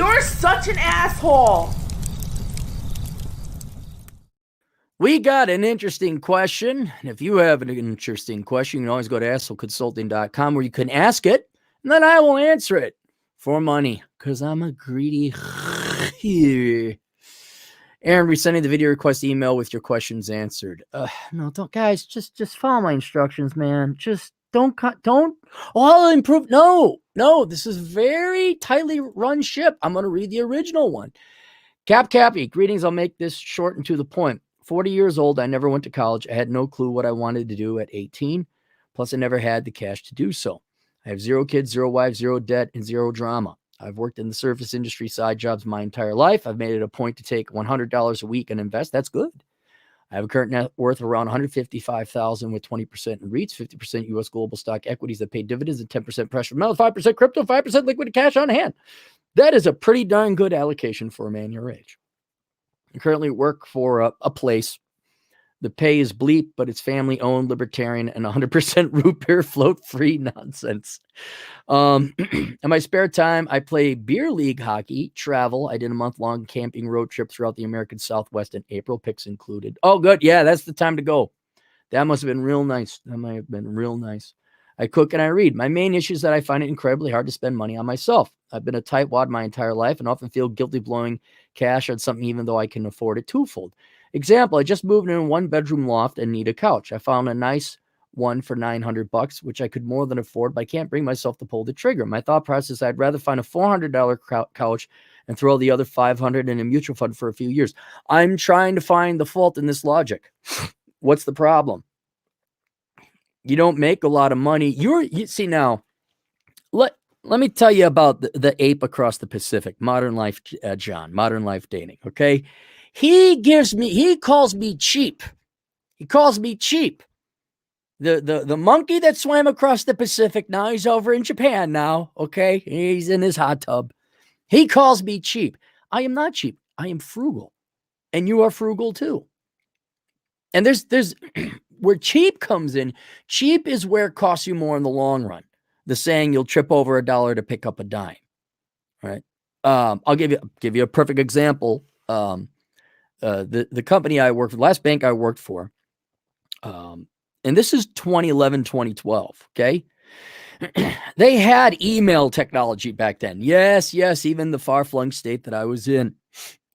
You're such an asshole. We got an interesting question. And if you have an interesting question, you can always go to assholeconsulting.com where you can ask it, and then I will answer it for money because I'm a greedy. Aaron, resending the video request email with your questions answered. No, don't, guys. Just follow my instructions, man. Just don't. Oh, I'll improve. No. This is very tightly run ship. I'm going to read the original one. Cappy, greetings. I'll make this short and to the point. 40 years old. I never went to college. I had no clue what I wanted to do at 18. Plus, I never had the cash to do so. I have 0 kids, 0 wives, 0 debt, and 0 drama. I've worked in the service industry side jobs my entire life. I've made it a point to take $100 a week and invest. That's good. I have a current net worth of around $155,000 with 20% in REITs, 50% U.S. global stock equities that pay dividends, and 10% precious metal, 5% crypto, 5% liquid cash on hand. That is a pretty darn good allocation for a man your age. I currently work for a place. The pay is bleep, but it's family-owned, libertarian, and 100% root beer float-free nonsense. In my spare time, I play beer league hockey, travel. I did a month-long camping road trip throughout the American Southwest in April, picks included. Oh, good. Yeah, that's the time to go. That must have been real nice. That might have been real nice. I cook and I read. My main issue is that I find it incredibly hard to spend money on myself. I've been a tightwad my entire life and often feel guilty blowing cash on something even though I can afford it twofold. Example, I just moved in a 1-bedroom loft and need a couch. I found a nice one for $900, which I could more than afford, but I can't bring myself to pull the trigger. My thought process, I'd rather find a $400 couch and throw the other $500 in a mutual fund for a few years. I'm trying to find the fault in this logic. What's the problem? You don't make a lot of money. You see now, let me tell you about the ape across the Pacific, Modern Life John, Modern Life Dating, okay? He calls me cheap. He calls me cheap. The monkey that swam across the Pacific, now he's over in Japan now, okay? He's in his hot tub. He calls me cheap. I am not cheap. I am frugal. And you are frugal too. And there's where cheap comes in. Cheap is where it costs you more in the long run. The saying, you'll trip over $1 to pick up a dime, right? I'll give you a perfect example. The company I worked for, last bank I worked for, and this is 2011, 2012, okay? They had email technology back then. Yes, even the far-flung state that I was in.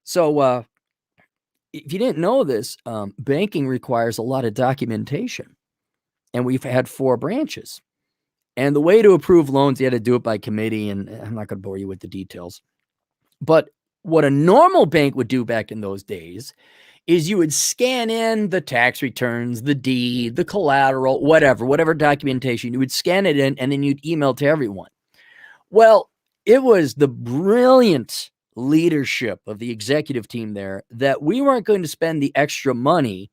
So if you didn't know this, banking requires a lot of documentation. And we've had 4 branches. And the way to approve loans, you had to do it by committee, and I'm not going to bore you with the details. But what a normal bank would do back in those days is you would scan in the tax returns, the deed, the collateral, whatever documentation. You would scan it in, and then you'd email to everyone. Well, it was the brilliant leadership of the executive team there that we weren't going to spend the extra money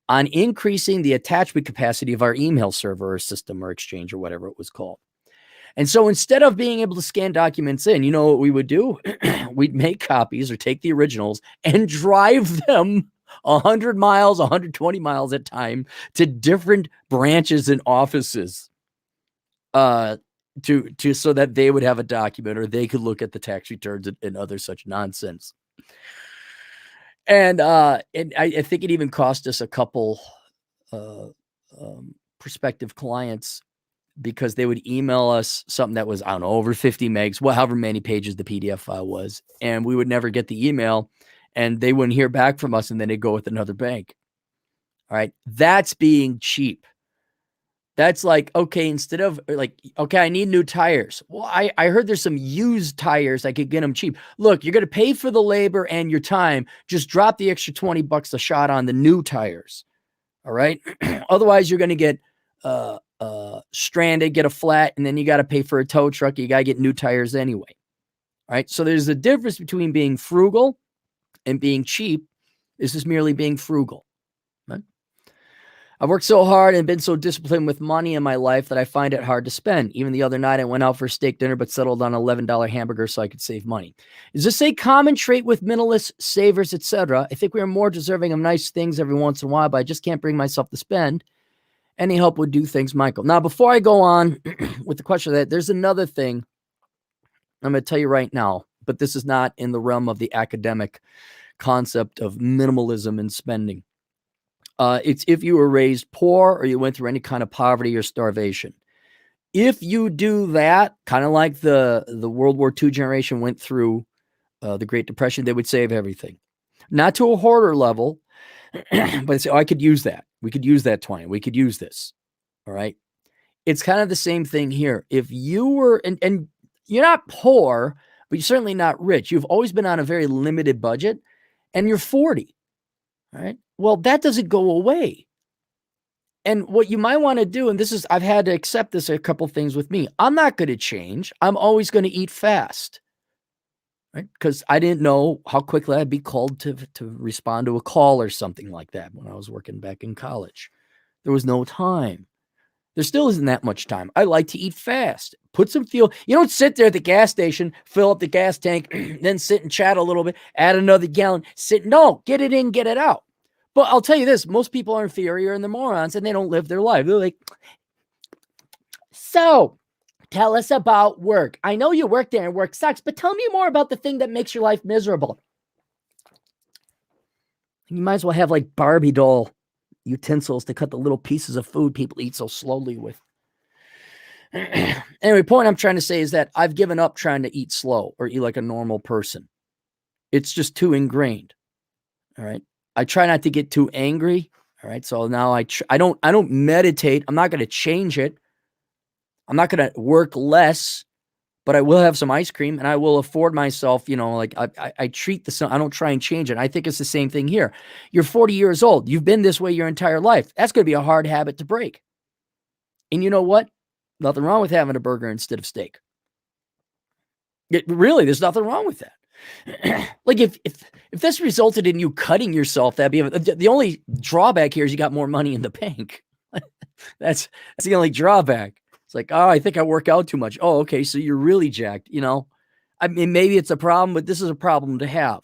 on increasing the attachment capacity of our email server or system or exchange or whatever it was called. And so instead of being able to scan documents in, you know what we would do? We'd make copies or take the originals and drive them 100 miles, 120 miles at a time to different branches and offices to so that they would have a document or they could look at the tax returns and other such nonsense. And I think it even cost us a couple prospective clients because they would email us something that was, I don't know, over 50 megs, however many pages the PDF file was, and we would never get the email, and they wouldn't hear back from us, and then they'd go with another bank. All right, that's being cheap. That's like, okay, instead of like, okay, I need new tires. Well, I heard there's some used tires. I could get them cheap. Look, you're going to pay for the labor and your time. Just drop the extra $20 a shot on the new tires. All right. Otherwise, you're going to get stranded, get a flat, and then you got to pay for a tow truck. You got to get new tires anyway. All right. So there's a difference between being frugal and being cheap. This is merely being frugal. Right? I've worked so hard and been so disciplined with money in my life that I find it hard to spend. Even the other night, I went out for a steak dinner, but settled on an $11 hamburger so I could save money. Is this a common trait with minimalists, savers, etc.? I think we are more deserving of nice things every once in a while, but I just can't bring myself to spend. Any help would do. Thanks, Michael. Now, before I go on with the question of that, there's another thing I'm going to tell you right now. but this is not in the realm of the academic concept of minimalism and spending. It's if you were raised poor or you went through any kind of poverty or starvation. If you do that, kind of like the World War II generation went through the Great Depression, they would save everything. Not to a hoarder level, but they say, oh, I could use that. We could use that 20. We could use this. All right. It's kind of the same thing here. If you were, and you're not poor, but you're certainly not rich. You've always been on a very limited budget and you're 40. All right. Well, that doesn't go away. And what you might want to do, and this is, I've had to accept this a couple things with me. I'm not going to change. I'm always going to eat fast. Right? Because I didn't know how quickly I'd be called to respond to a call or something like that when I was working back in college. There was no time. There still isn't that much time. I like to eat fast. Put some fuel. You don't sit there at the gas station, fill up the gas tank, then sit and chat a little bit, add another gallon, sit. No, get it in, get it out. But I'll tell you this, most people are inferior and they're morons and they don't live their life. They're like, so tell us about work. I know you work there and work sucks, but tell me more about the thing that makes your life miserable. You might as well have like Barbie doll utensils to cut the little pieces of food people eat so slowly with. Anyway, point I'm trying to say is that I've given up trying to eat slow or eat like a normal person. It's just too ingrained. All right. I try not to get too angry. All right. So now I don't meditate. I'm not going to change it. I'm not going to work less, but I will have some ice cream and I will afford myself, like I treat the sun. I don't try and change it. I think it's the same thing here. You're 40 years old. You've been this way your entire life. That's going to be a hard habit to break. And you know what? Nothing wrong with having a burger instead of steak. Really, there's nothing wrong with that. Like if this resulted in you cutting yourself, that'd be the only drawback here is you got more money in the bank. That's the only drawback. It's like, oh, I think I work out too much. Oh, okay. So you're really jacked, I mean, maybe it's a problem, but this is a problem to have.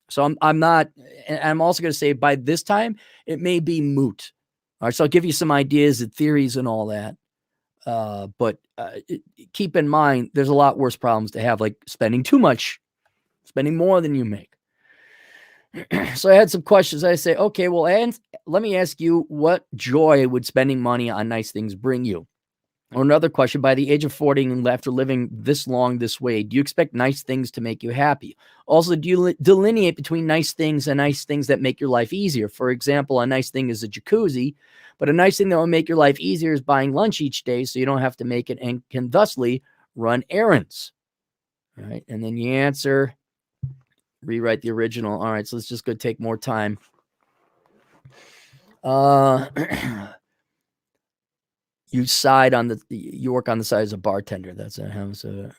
So I'm not, and I'm also going to say by this time, it may be moot. All right. So I'll give you some ideas and theories and all that. But keep in mind, there's a lot worse problems to have, like spending too much, spending more than you make. So I had some questions. I say, okay, well, and let me ask you, what joy would spending money on nice things bring you? Or another question, by the age of 40 and after living this long this way, do you expect nice things to make you happy? Also, do you delineate between nice things and nice things that make your life easier? For example, a nice thing is a jacuzzi, but a nice thing that will make your life easier is buying lunch each day so you don't have to make it and can thusly run errands. All right, and then you answer, rewrite the original. All right, so let's just go take more time. You work on the side as a bartender. That's a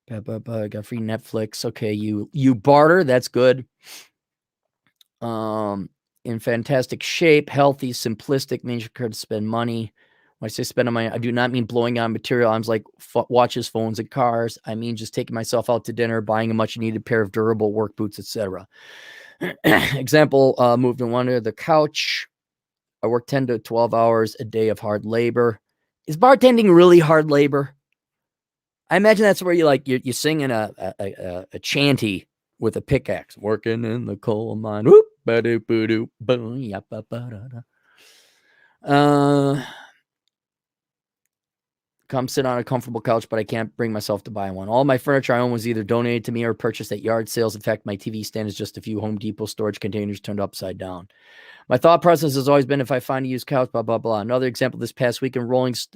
got free Netflix. Okay, you barter. That's good. In fantastic shape, healthy, simplistic, means you could spend money. When I say spending money, I do not mean blowing on material items like watches, phones, and cars. I mean just taking myself out to dinner, buying a much needed pair of durable work boots, etc. Example, moved in under the couch. I work 10 to 12 hours a day of hard labor. Is bartending really hard labor? I imagine that's where you sing in a chanty with a pickaxe, working in the coal mine. Whoop, ba-doo, boo-doo, boom, yap, ba, da, da. Come sit on a comfortable couch, but I can't bring myself to buy one. All my furniture I own was either donated to me or purchased at yard sales. In fact, my TV stand is just a few Home Depot storage containers turned upside down. My thought process has always been, if I find a used couch, blah, blah, blah. Another example, this past weekend,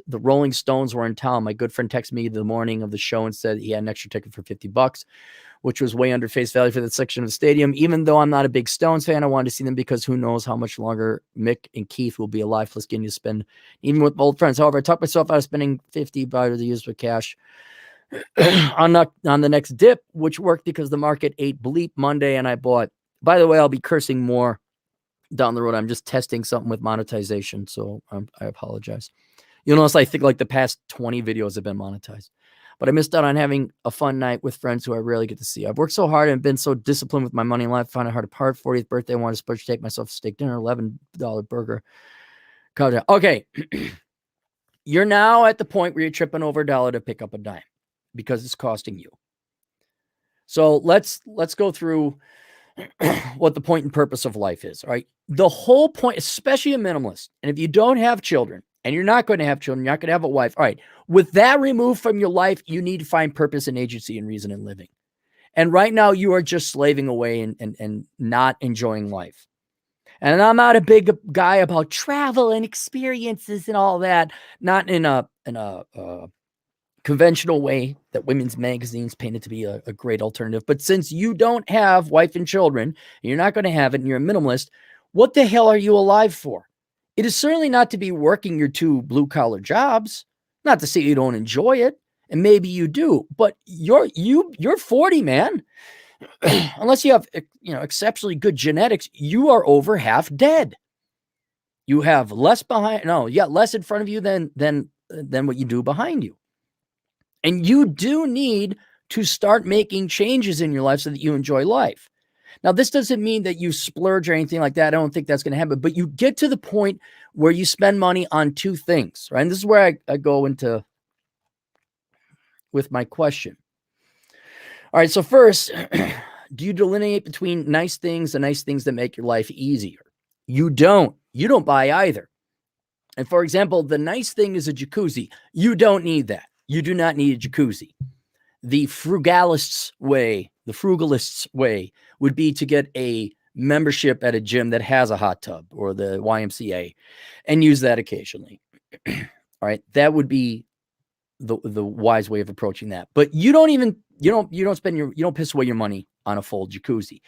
the Rolling Stones were in town. My good friend texted me the morning of the show and said he had an extra ticket for $50, which was way under face value for that section of the stadium. Even though I'm not a big Stones fan, I wanted to see them because who knows how much longer Mick and Keith will be alive, plus getting to spend, even with old friends. However, I talked myself out of spending $50 to use for cash on the next dip, which worked because the market ate bleep Monday, and I bought. By the way, I'll be cursing more down the road. I'm just testing something with monetization, so I apologize. You'll notice I think like the past 20 videos have been monetized, but I missed out on having a fun night with friends who I rarely get to see. I've worked so hard and been so disciplined with my money in life. I find it hard to part. 40th birthday, I wanted to take myself a steak dinner, $11 burger. Okay, you're now at the point where you're tripping over a dollar to pick up a dime because it's costing you. So let's go through what the point and purpose of life is. All right. The whole point, especially a minimalist, and if you don't have children and you're not going to have children, you're not going to have a wife. All right. With that removed from your life, you need to find purpose and agency and reason in living. And right now you are just slaving away and not enjoying life. And I'm not a big guy about travel and experiences and all that, not in a conventional way that women's magazines painted to be a great alternative. But since you don't have wife and children, and you're not going to have it, and you're a minimalist, what the hell are you alive for? It is certainly not to be working your 2 blue-collar jobs. Not to say you don't enjoy it, and maybe you do, but you're 40, man. Unless you have, exceptionally good genetics, you are over half dead. You have less less in front of you than what you do behind you. And you do need to start making changes in your life so that you enjoy life. Now, this doesn't mean that you splurge or anything like that. I don't think that's going to happen, but you get to the point where you spend money on 2 things, right? And this is where I go into with my question. All right. So first, do you delineate between nice things and nice things that make your life easier? You don't. You don't buy either. And for example, the nice thing is a jacuzzi. You don't need that. You do not need a jacuzzi. The frugalists' way would be to get a membership at a gym that has a hot tub or the YMCA and use that occasionally. All right. That would be the wise way of approaching that. But you don't piss away your money on a full jacuzzi.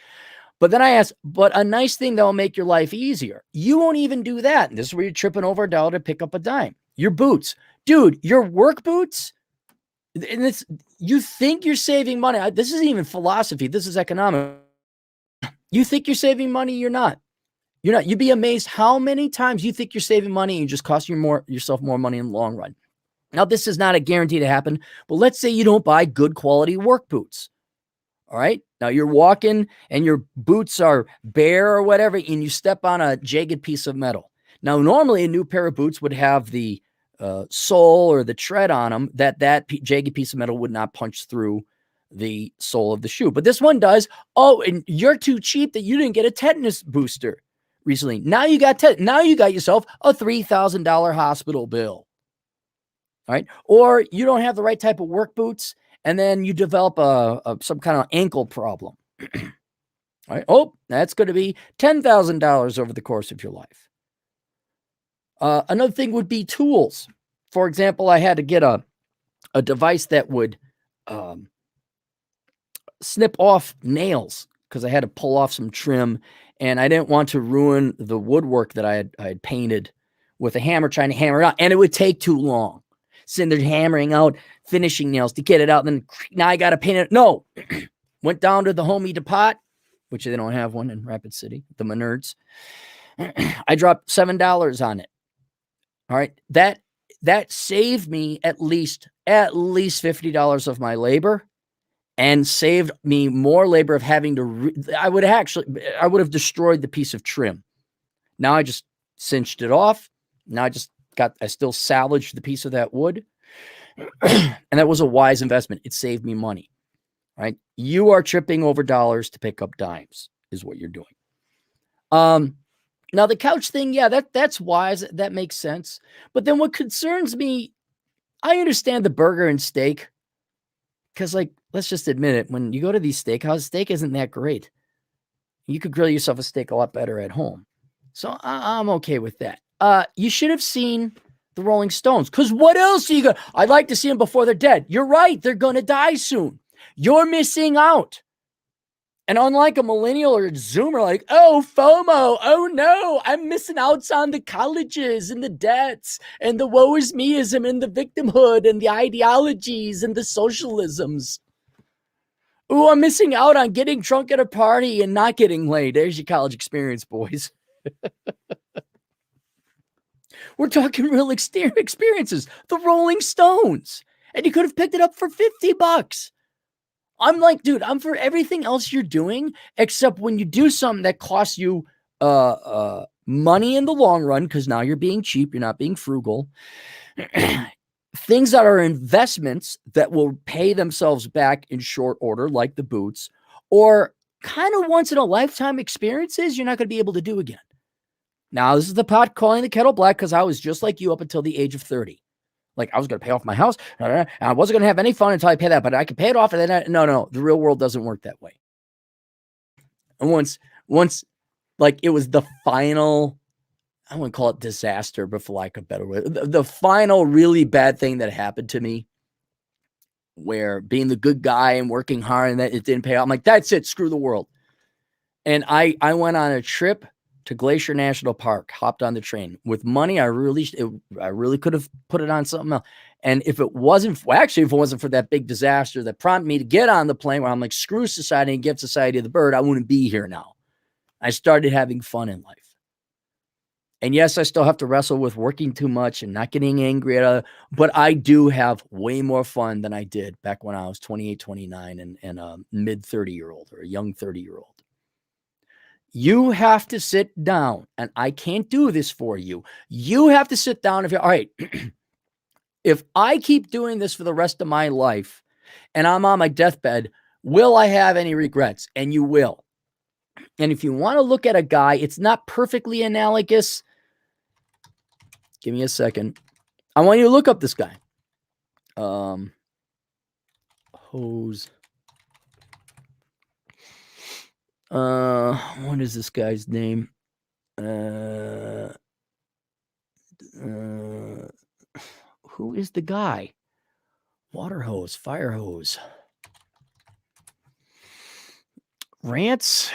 But then I asked, but a nice thing that will make your life easier. You won't even do that. And this is where you're tripping over a dollar to pick up a dime. Your boots. Dude, your work boots, and you think you're saving money. This isn't even philosophy. This is economics. You think you're saving money. You're not. You're not. You'd be amazed how many times you think you're saving money and you just cost yourself more money in the long run. Now, this is not a guarantee to happen, but let's say you don't buy good quality work boots. All right. Now you're walking and your boots are bare or whatever, and you step on a jagged piece of metal. Now, normally a new pair of boots would have the sole or the tread on them that jagged piece of metal would not punch through the sole of the shoe. But this one does. Oh, and you're too cheap that you didn't get a tetanus booster recently. Now you got yourself a $3,000 hospital bill. All right. Or you don't have the right type of work boots, and then you develop some kind of ankle problem. All right. Oh, that's going to be $10,000 over the course of your life. Another thing would be tools. For example, I had to get a device that would snip off nails because I had to pull off some trim, and I didn't want to ruin the woodwork that I had painted with a hammer, trying to hammer it out, and it would take too long. Sitting there hammering out finishing nails to get it out, and then now I got to paint it. No, went down to the Home Depot, which they don't have one in Rapid City, the Menards. I dropped $7 on it. All right, that saved me at least $50 of my labor, and saved me more labor of having to. I would have destroyed the piece of trim. Now I just cinched it off. Now I still salvaged the piece of that wood. And that was a wise investment. It saved me money, right? You are tripping over dollars to pick up dimes is what you're doing. Now the couch thing, yeah, that's wise. That makes sense. But then what concerns me, I understand the burger and steak. Because, let's just admit it, when you go to these steakhouses, steak isn't that great. You could grill yourself a steak a lot better at home. So I'm okay with that. You should have seen the Rolling Stones, because what else are you going to? I'd like to see them before they're dead. You're right. They're going to die soon. You're missing out. And unlike a millennial or a Zoomer, like, oh, FOMO. Oh, no, I'm missing out on the colleges and the debts and the woe is meism and the victimhood and the ideologies and the socialisms. Oh, I'm missing out on getting drunk at a party and not getting laid. There's your college experience, boys. We're talking real experiences. The Rolling Stones. And you could have picked it up for $50. I'm like, dude, I'm for everything else you're doing, except when you do something that costs you money in the long run, because now you're being cheap, you're not being frugal. things that are investments that will pay themselves back in short order, like the boots, or kind of once in a lifetime experiences you're not going to be able to do again. Now, this is the pot calling the kettle black, because I was just like you up until the age of 30. Like, I was going to pay off my house, and I wasn't going to have any fun until I pay that, but I could pay it off, and then no, the real world doesn't work that way. And once, like, it was the final, I wouldn't call it disaster, but for lack of a better word, the final really bad thing that happened to me, where being the good guy and working hard and that it didn't pay off, I'm like, that's it, screw the world. And I went on a trip to Glacier National Park, hopped on the train with money. I really could have put it on something else. And if it wasn't for that big disaster that prompted me to get on the plane, where I'm like, screw society and get Society of the Bird, I wouldn't be here now. I started having fun in life. And yes, I still have to wrestle with working too much and not getting angry at but I do have way more fun than I did back when I was 28, 29 and a mid 30-year-old or a young 30-year-old. You have to sit down, and I can't do this for you. You have to sit down. All right, if I keep doing this for the rest of my life and I'm on my deathbed, will I have any regrets? And you will. And if you want to look at a guy, it's not perfectly analogous. Give me a second. I want you to look up this guy. Hose. What is this guy's name? Who is the guy? Water hose, fire hose. Rants.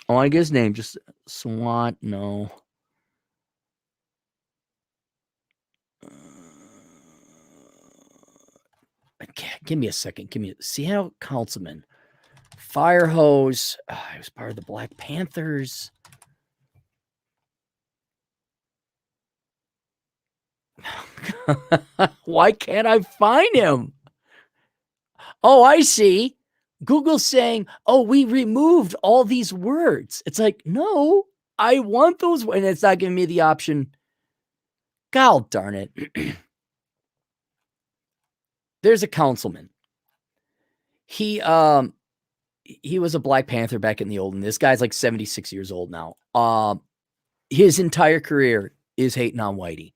Oh, I get his name. Just SWAT. No. Give me a second. Seattle Councilman. Fire hose. He was part of the Black Panthers. Why can't I find him? Oh, I see. Google's saying, oh, we removed all these words. It's like, no, I want those. And it's not giving me the option. God darn it. There's a councilman. He was a Black Panther back in the old, and this guy's like 76 years old now. His entire career is hating on Whitey.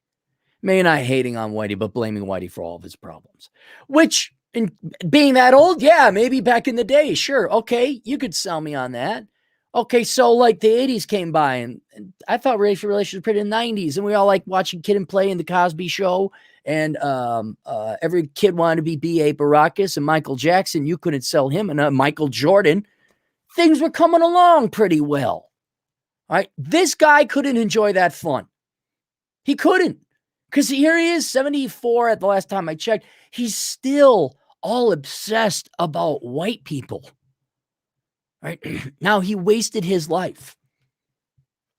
Maybe not hating on Whitey, but blaming Whitey for all of his problems. Which, in being that old, yeah, maybe back in the day, sure. Okay, you could sell me on that. Okay, so like the 80s came by, and I thought racial relations were pretty in the 90s, and we all like watching Kid and Play and The Cosby Show, and every kid wanted to be B.A. Baracus and Michael Jackson. You couldn't sell him, and Michael Jordan. Things were coming along pretty well. All right, this guy couldn't enjoy that fun. He couldn't. Because here he is, 74 at the last time I checked. He's still all obsessed about white people. Right? Now, he wasted his life.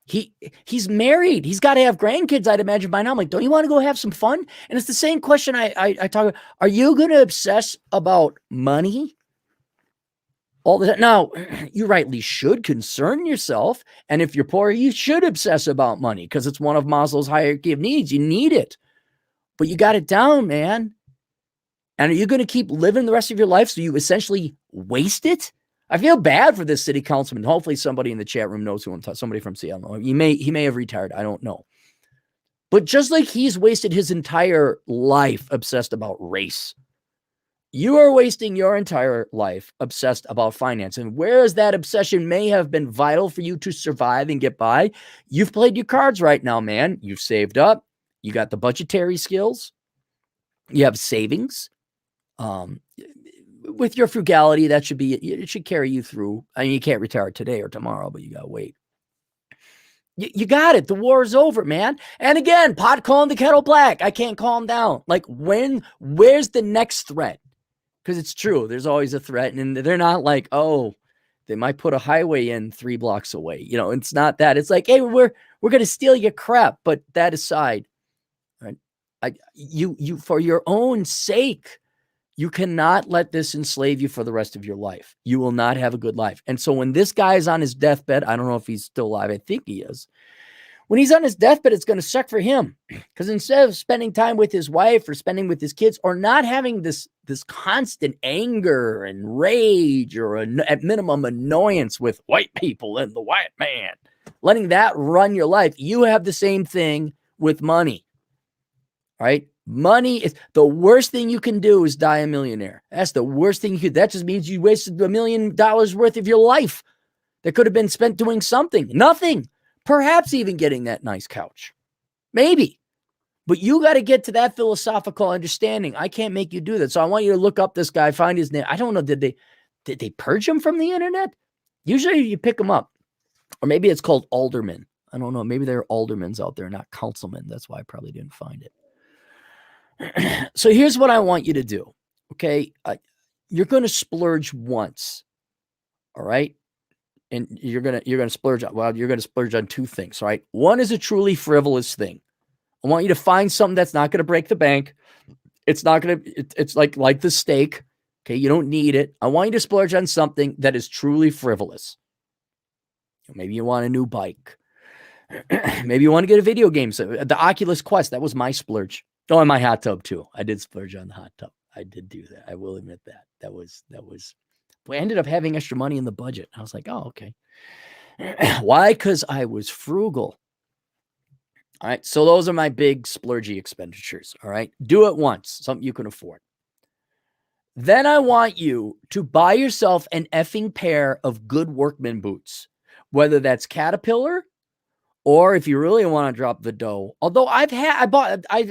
He's married. He's got to have grandkids, I'd imagine by now. I'm like, don't you want to go have some fun? And it's the same question I talk about. Are you going to obsess about money? All that. Now, you rightly should concern yourself. And if you're poor, you should obsess about money because it's one of Maslow's hierarchy of needs. You need it. But you got it down, man. And are you going to keep living the rest of your life so you essentially waste it? I feel bad for this city councilman. Hopefully somebody in the chat room knows who I'm talking. Somebody from Seattle. He may have retired. I don't know. But just like he's wasted his entire life obsessed about race, you are wasting your entire life obsessed about finance. And whereas that obsession may have been vital for you to survive and get by, you've played your cards right now, man. You've saved up. You got the budgetary skills. You have savings. With your frugality, it should carry you through. I mean, you can't retire today or tomorrow, but you got to wait. You got it. The war is over, man. And again, pot calling the kettle black. I can't calm down. Like where's the next threat? Because it's true. There's always a threat. And they're not like, oh, they might put a highway in 3 blocks away. You know, it's not that. It's like, hey, we're going to steal your crap. But that aside, right? You for your own sake, You cannot let this enslave you for the rest of your life. You will not have a good life. And so when this guy is on his deathbed, I don't know if he's still alive. I think he is. When he's on his deathbed, it's going to suck for him, because instead of spending time with his wife or spending with his kids or not having this constant anger and rage or at minimum annoyance with white people and the white man, letting that run your life, you have the same thing with money. Right? Money is the worst thing you can do is die a millionaire. That's the worst thing you could. That just means you wasted $1 million worth of your life that could have been spent doing something. Nothing. Perhaps even getting that nice couch. Maybe. But you got to get to that philosophical understanding. I can't make you do that. So I want you to look up this guy, find his name. I don't know. Did they purge him from the internet? Usually you pick him up. Or maybe it's called alderman. I don't know. Maybe there are aldermans out there, not councilmen. That's why I probably didn't find it. So here's what I want you to do. Okay. You're going to splurge once. All right. And you're going to splurge. Well, you're going to splurge on two things. Right. One is a truly frivolous thing. I want you to find something that's not going to break the bank. It's not going to, it's like the steak. Okay. You don't need it. I want you to splurge on something that is truly frivolous. Maybe you want a new bike. Maybe you want to get a video game. So the Oculus Quest, that was my splurge. Oh, and my hot tub too. I did splurge on the hot tub. I did do that. I will admit that. That was. We ended up having extra money in the budget. I was like, oh, okay. Why? Because I was frugal. All right. So those are my big splurgy expenditures. All right. Do it once, something you can afford. Then I want you to buy yourself an effing pair of good workman boots, whether that's Caterpillar. Or if you really want to drop the dough, although I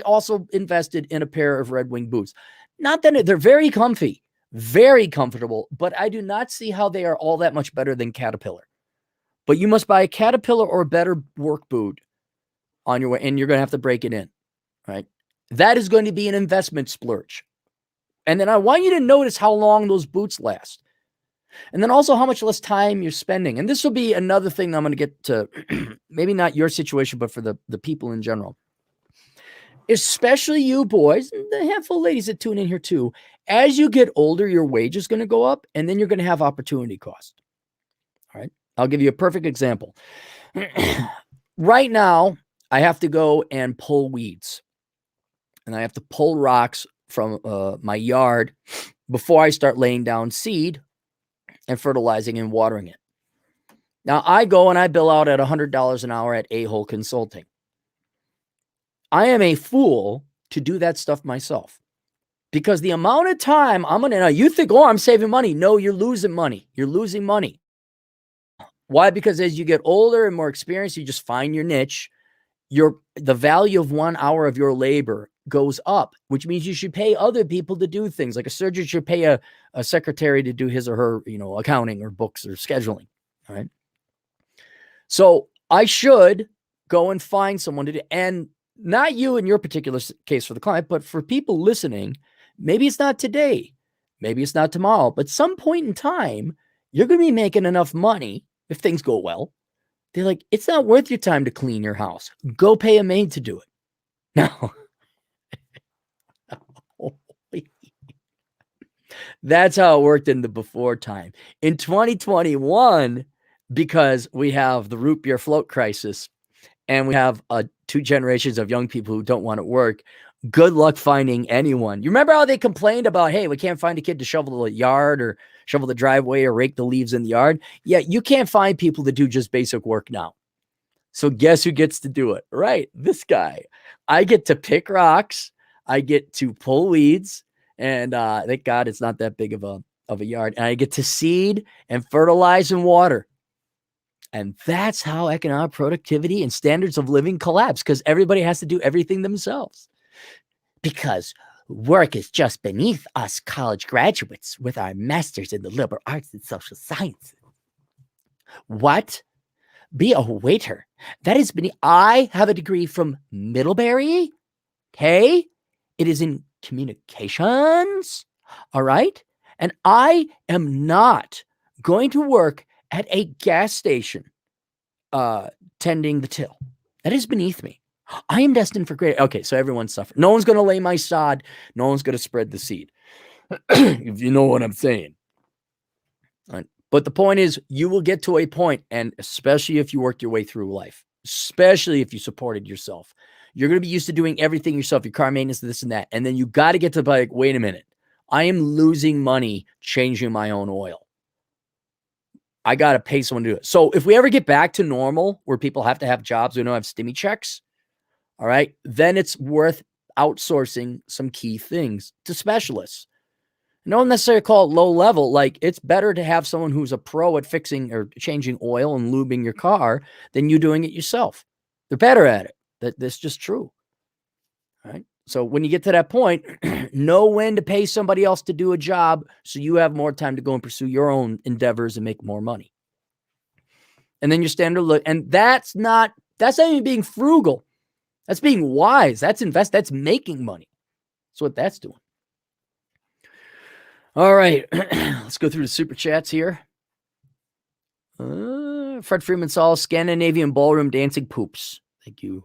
also invested in a pair of Red Wing boots. Not that they're very comfy, very comfortable, but I do not see how they are all that much better than Caterpillar. But you must buy a Caterpillar or a better work boot on your way, and you're going to have to break it in, right? That is going to be an investment splurge. And then I want you to notice how long those boots last. And then also how much less time you're spending. And this will be another thing I'm going to get to, maybe not your situation, but for the people in general. Especially you boys, and the handful of ladies that tune in here too. As you get older, your wage is going to go up, and then you're going to have opportunity cost. All right. I'll give you a perfect example. Right now, I have to go and pull weeds. And I have to pull rocks from my yard before I start laying down seed and fertilizing and watering it. Now, I go and I bill out at $100 an hour at A-Hole Consulting. I am a fool to do that stuff myself, because the amount of time you think, oh, I'm saving money. No, you're losing money. You're losing money. Why? Because as you get older and more experienced, you just find your niche. The value of 1 hour of your labor goes up, which means you should pay other people to do things. Like a surgeon should pay a secretary to do his or her, accounting or books or scheduling. All right. So I should go and find someone to do, and not you in your particular case for the client, but for people listening, maybe it's not today, maybe it's not tomorrow, but some point in time, you're going to be making enough money if things go well. They're like, it's not worth your time to clean your house. Go pay a maid to do it. No. That's how it worked in the before time. In 2021, because we have the root beer float crisis and we have 2 generations of young people who don't want to work, good luck finding anyone. You remember how they complained about, hey, we can't find a kid to shovel the yard or shovel the driveway or rake the leaves in the yard? Yeah, you can't find people to do just basic work now. So guess who gets to do it? Right, this guy. I get to pick rocks. I get to pull weeds. And thank God it's not that big of a yard. And I get to seed and fertilize and water. And that's how economic productivity and standards of living collapse, because everybody has to do everything themselves. Because work is just beneath us college graduates with our masters in the liberal arts and social sciences. What? Be a waiter. That is beneath. I have a degree from Middlebury. Okay? It is in communications. All right? And I am not going to work at a gas station tending the till. That is beneath me. I am destined for great. Okay, so everyone's suffering. No one's going to lay my sod. No one's going to spread the seed. if you know what I'm saying. Right. But the point is, you will get to a point, and especially if you worked your way through life, especially if you supported yourself, you're going to be used to doing everything yourself, your car maintenance, this and that. And then you got to get to like, wait a minute, I am losing money changing my own oil. I got to pay someone to do it. So if we ever get back to normal where people have to have jobs, we don't have stimmy checks, all right, then it's worth outsourcing some key things to specialists. Don't necessarily call it low level. Like, it's better to have someone who's a pro at fixing or changing oil and lubing your car than you doing it yourself. They're better at it. That's just true. All right. So when you get to that point, know when to pay somebody else to do a job so you have more time to go and pursue your own endeavors and make more money. And then your standard look, and that's not even being frugal. That's being wise. That's that's making money. That's what that's doing. All right, let's go through the super chats here. Fred Freeman Saul, Scandinavian ballroom dancing poops. Thank you,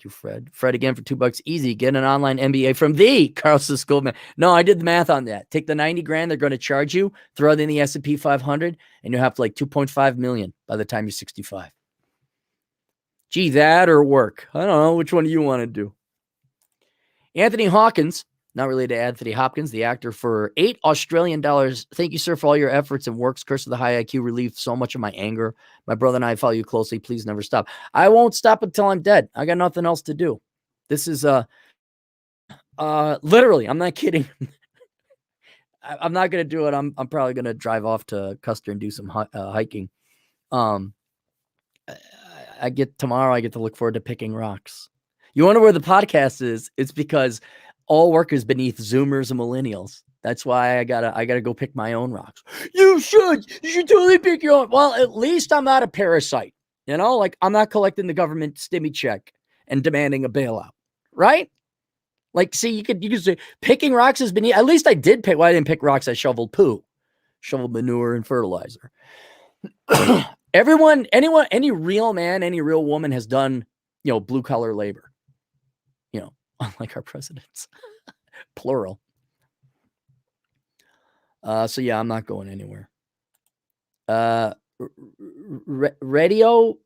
Fred. Fred again for $2. Easy. Get an online MBA from the Carlson Schoolman. No, I did the math on that. Take the 90 grand they're going to charge you, throw it in the S&P 500, and you'll have like 2.5 million by the time you're 65. Gee, that or work. I don't know. Which one do you want to do? Anthony Hawkins. Not related to Anthony Hopkins, the actor, for $8 Australian. Thank you, sir, for all your efforts and works. Curse of the High IQ relieved so much of my anger. My brother and I follow you closely. Please never stop. I won't stop until I'm dead. I got nothing else to do. This is literally, I'm not kidding. I'm not gonna do it. I'm probably gonna drive off to Custer and do some hiking. I get to look forward to picking rocks. You wonder where the podcast is? It's because all workers beneath Zoomers and millennials. That's why I gotta go pick my own rocks. You should totally pick your own. Well, at least I'm not a parasite. You know, like, I'm not collecting the government stimmy check and demanding a bailout, right? Like, see, you could say picking rocks is beneath. At least I did pick. Well, I didn't pick rocks. I shoveled manure and fertilizer. Any real man, any real woman has done, blue collar labor. Unlike our presidents, plural. So yeah, I'm not going anywhere. Radio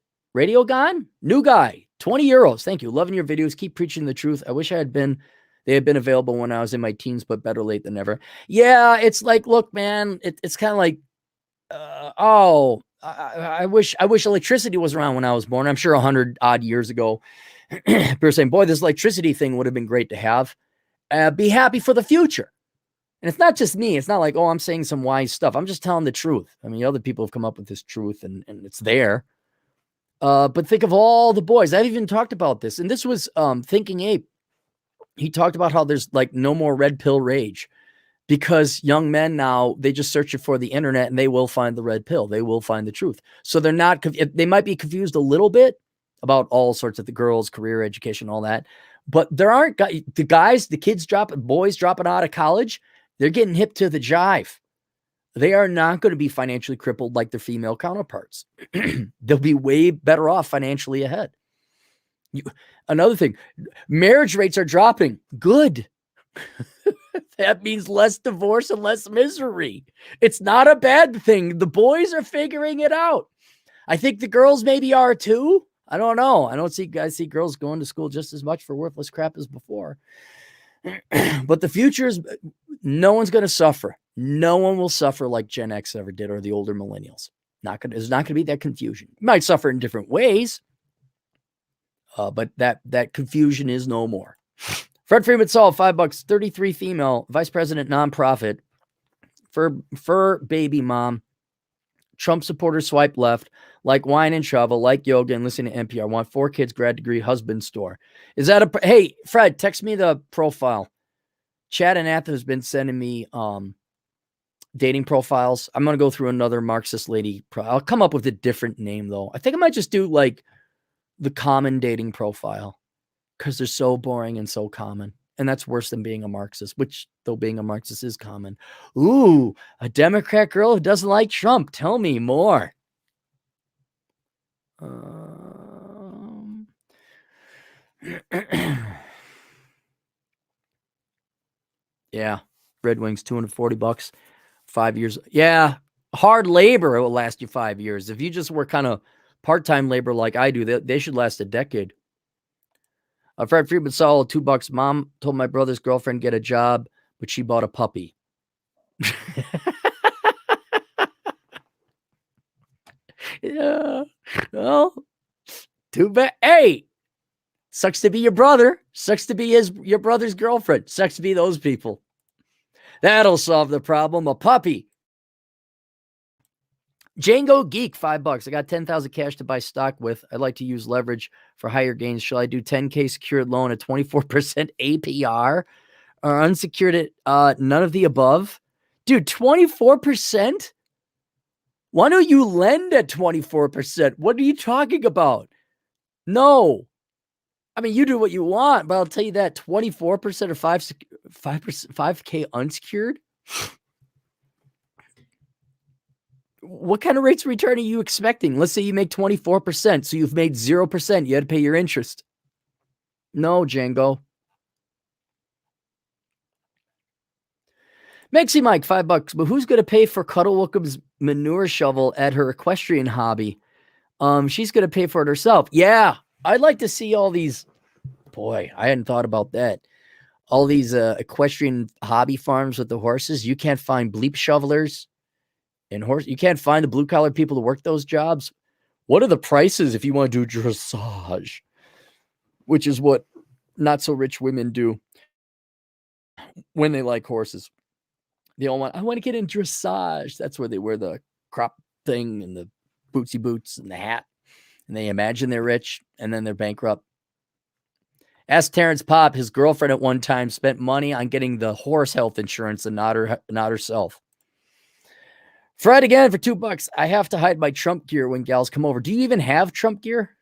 gone? New guy, 20 euros. Thank you. Loving your videos. Keep preaching the truth. I wish they had been available when I was in my teens, but better late than never. Yeah, it's like, look, man, it's kind of like, I wish electricity was around when I was born. I'm sure 100 odd years ago. People are saying, boy, this electricity thing would have been great to have. Be happy for the future. And it's not just me. It's not like, oh, I'm saying some wise stuff. I'm just telling the truth. I mean, other people have come up with this truth and it's there. But think of all the boys. I've even talked about this. And this was Thinking Ape. He talked about how there's like no more red pill rage because young men now, they just search it for the internet and they will find the red pill. They will find the truth. So they're not, they might be confused a little bit about all sorts of the girls, career, education, all that. But there aren't the kids boys dropping out of college. They're getting hip to the jive. They are not going to be financially crippled like their female counterparts. They'll be way better off financially ahead. Another thing, marriage rates are dropping. Good. That means less divorce and less misery. It's not a bad thing. The boys are figuring it out. I think the girls maybe are too. I don't know. I don't see girls going to school just as much for worthless crap as before. But the future is, no one's going to suffer. No one will suffer like Gen X ever did or the older millennials. There's not going to be that confusion. You might suffer in different ways, but that confusion is no more. Fred Freeman Saul, $5, 33 female, vice president, nonprofit, fur baby mom, Trump supporter swipe left, like wine and shovel, like yoga, and listen to NPR. Want 4 kids, grad degree, husband store. Is that hey, Fred, text me the profile. Chad and Ath has been sending me dating profiles. I'm going to go through another Marxist lady. I'll come up with a different name, though. I think I might just do like the common dating profile because they're so boring and so common. And that's worse than being a Marxist, which, though being a Marxist is common. Ooh, a Democrat girl who doesn't like Trump. Tell me more. Yeah. Red Wings, $240, 5 years. Yeah, hard labor, it will last you 5 years. If you just work kind of part-time labor like I do, they should last a decade. Fred Friedman saw $2. Mom told my brother's girlfriend get a job, but she bought a puppy. Yeah. Well, too bad. Hey, sucks to be your brother. Sucks to be your brother's girlfriend. Sucks to be those people. That'll solve the problem. A puppy. Django Geek, $5. I got 10,000 cash to buy stock with. I'd like to use leverage for higher gains. Shall I do 10K secured loan at 24% APR or unsecured at none of the above? Dude, 24%? Why don't you lend at 24%? What are you talking about? No. I mean, you do what you want, but I'll tell you that 24% or 5K unsecured? What kind of rates of return are you expecting? Let's say you make 24%, so you've made 0%. You had to pay your interest. No, Django. Maxie Mike, $5. But who's going to pay for Cuddle Wookham's manure shovel at her equestrian hobby? She's going to pay for it herself. Yeah, I'd like to see all these. Boy, I hadn't thought about that. All these equestrian hobby farms with the horses. You can't find bleep shovelers and horse. You can't find the blue collar people to work those jobs. What are the prices if you want to do dressage? Which is what not so rich women do when they like horses. They all want, I want to get in dressage. That's where they wear the crop thing and the bootsy boots and the hat. And they imagine they're rich and then they're bankrupt. Ask Terrence Pop, his girlfriend at one time spent money on getting the horse health insurance and not herself. Fred again for $2. I have to hide my Trump gear when gals come over. Do you even have Trump gear?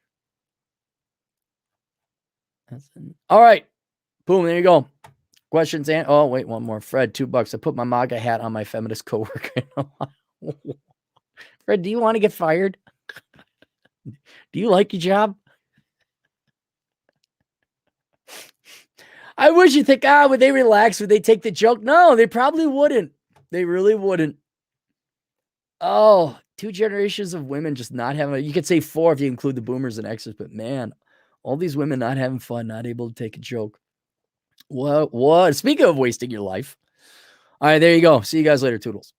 All right. Boom. There you go. Questions. And oh, wait, one more. Fred, $2. I put my MAGA hat on my feminist coworker. Fred, do you want to get fired? Do you like your job? I wish you think, would they relax? Would they take the joke? No, they probably wouldn't. They really wouldn't. Oh, 2 generations of women just not having, you could say 4 if you include the boomers and X's, but man, all these women not having fun, not able to take a joke. What? Speaking of wasting your life. All right, there you go. See you guys later, Toodles.